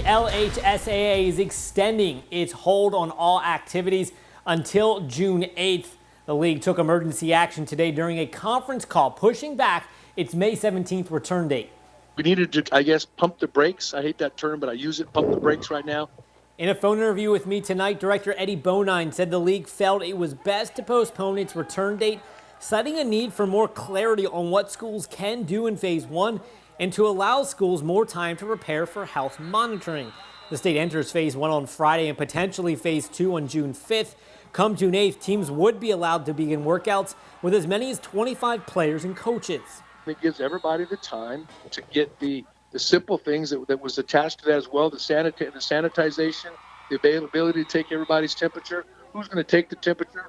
LHSAA is extending its hold on all activities until June 8th. The league took emergency action today during a conference call, pushing back its May 17th return date. We needed to, I guess, pump the brakes. I hate that term, but I use it, pump the brakes right now. In a phone interview with me tonight, Director Eddie Bonine said the league felt it was best to postpone its return date, citing a need for more clarity on what schools can do in Phase 1 and to allow schools more time to prepare for health monitoring. The state enters Phase 1 on Friday and potentially Phase 2 on June 5th. Come June 8th, teams would be allowed to begin workouts with as many as 25 players and coaches. It gives everybody the time to get the simple things that was attached to that as well, the sanitization, the availability to take everybody's temperature, who's going to take the temperature,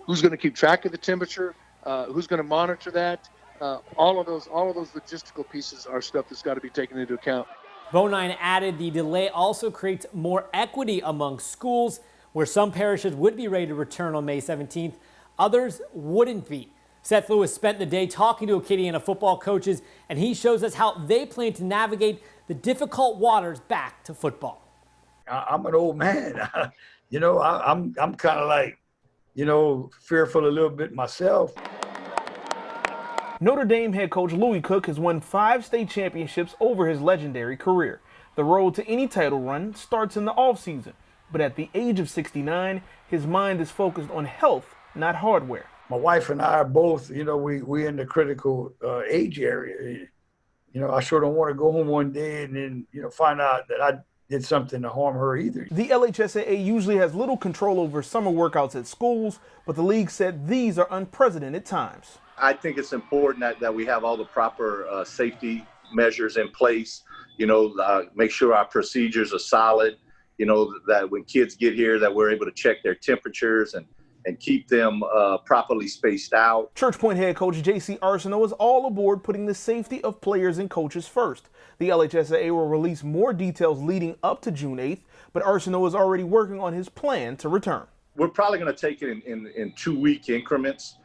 who's going to keep track of the temperature, who's going to monitor that. All of those logistical pieces are stuff that's got to be taken into account. Bonine added the delay also creates more equity among schools, where some parishes would be ready to return on May 17th, others wouldn't be. Seth Lewis spent the day talking to Acadiana football coaches, and he shows us how they plan to navigate the difficult waters back to football. I'm an old man. I'm kind of like, fearful a little bit myself. Notre Dame head coach Louis Cook has won 5 state championships over his legendary career. The road to any title run starts in the offseason, but at the age of 69, his mind is focused on health, not hardware. My wife and I are both, we in the critical age area. I sure don't want to go home one day and then, find out that I did something to harm her either. The LHSAA usually has little control over summer workouts at schools, but the league said these are unprecedented times. I think it's important that we have all the proper safety measures in place, make sure our procedures are solid, that when kids get here that we're able to check their temperatures and keep them properly spaced out. Church Point head coach J.C. Arsenault is all aboard putting the safety of players and coaches first. The LHSAA will release more details leading up to June 8th, but Arsenault is already working on his plan to return. We're probably going to take it in 2-week increments.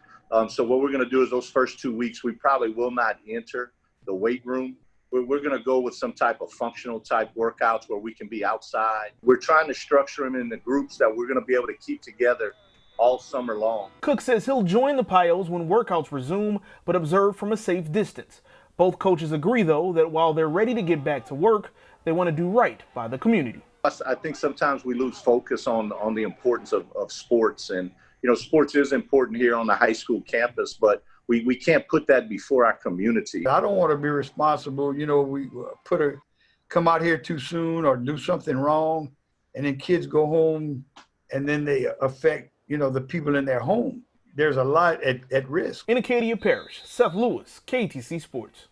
So what we're going to do is those first 2 weeks, we probably will not enter the weight room. We're going to go with some type of functional type workouts where we can be outside. We're trying to structure them in the groups that we're going to be able to keep together all summer long. Cook says he'll join the Pios when workouts resume, but observe from a safe distance. Both coaches agree, though, that while they're ready to get back to work, they want to do right by the community. I think sometimes we lose focus on the importance of sports. And, sports is important here on the high school campus, but we can't put that before our community. I don't want to be responsible, we come out here too soon or do something wrong, and then kids go home and then they affect the people in their home. There's a lot at risk. In Acadia Parish, Seth Lewis, KATC Sports.